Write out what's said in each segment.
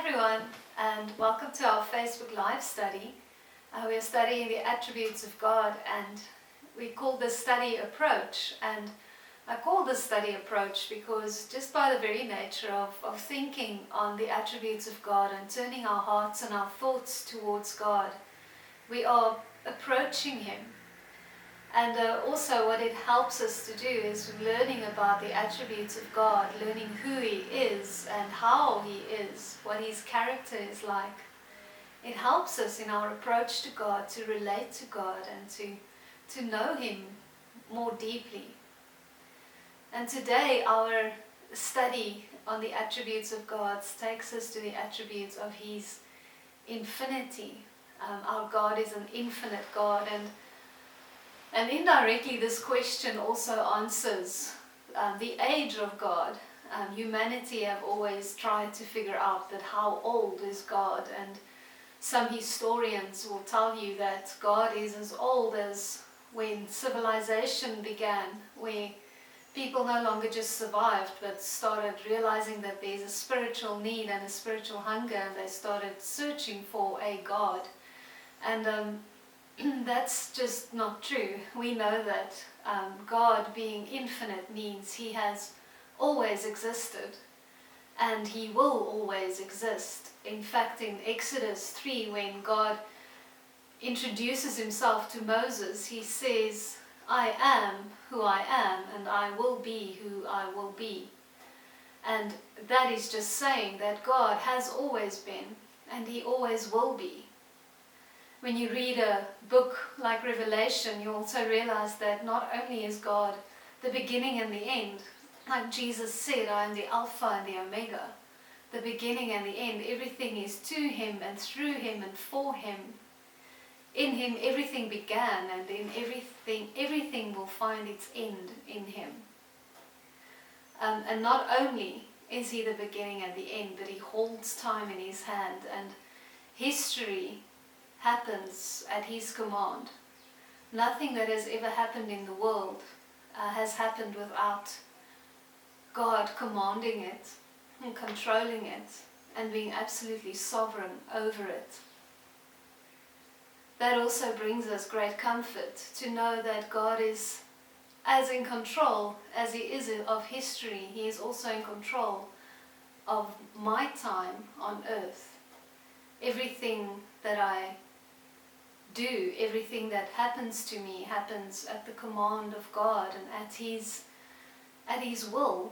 everyone, and welcome to our Facebook Live study. We are studying the attributes of God, and we call this study Approach. And I call this study Approach because just by the very nature of thinking on the attributes of God and turning our hearts and our thoughts towards God, we are approaching Him. And also what it helps us to do is learning about the attributes of God, learning who He is and how He is, what His character is like. It helps us in our approach to God to relate to God and to know Him more deeply. And today our study on the attributes of God takes us to the attributes of His infinity. Our God is an infinite God, and indirectly this question also answers the age of God. Humanity have always tried to figure out that how old is God, and some historians will tell you that God is as old as when civilization began, where people no longer just survived but started realizing that there's a spiritual need and a spiritual hunger, and they started searching for a God. And that's just not true. We know that God being infinite means He has always existed and He will always exist. In fact, in Exodus 3, when God introduces Himself to Moses, He says, "I am who I am, and I will be who I will be." And that is just saying that God has always been and He always will be. When you read a book like Revelation, you also realize that not only is God the beginning and the end, like Jesus said, "I am the Alpha and the Omega," the beginning and the end. Everything is to Him and through Him and for Him. In Him everything began, and in everything will find its end in Him. And not only is He the beginning and the end, but He holds time in His hand, and history happens at His command. Nothing that has ever happened in the world has happened without God commanding it and controlling it and being absolutely sovereign over it. That also brings us great comfort to know that God is as in control as He is of history. He is also in control of my time on earth. Everything that I do, everything that happens to me happens at the command of God and at His will.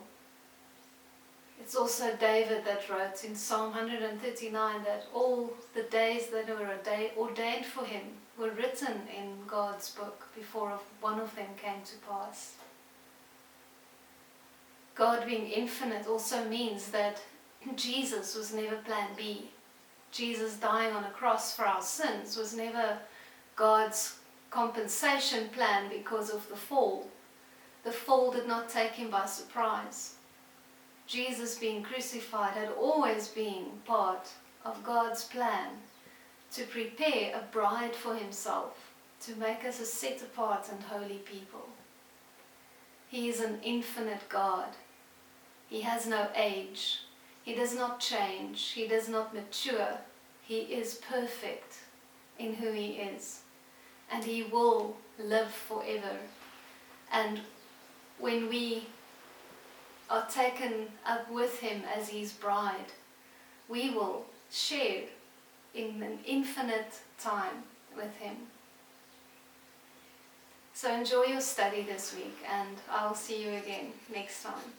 It's also David that wrote in Psalm 139 that all the days that were ordained for him were written in God's book before one of them came to pass. God being infinite also means that Jesus was never plan B. Jesus dying on a cross for our sins was never God's compensation plan because of the fall. The fall did not take Him by surprise. Jesus being crucified had always been part of God's plan to prepare a bride for Himself, to make us a set apart and holy people. He is an infinite God. He has no age. He does not change. He does not mature. He is perfect in who He is. And He will live forever. And when we are taken up with Him as His bride, we will share in an infinite time with Him. So enjoy your study this week, and I'll see you again next time.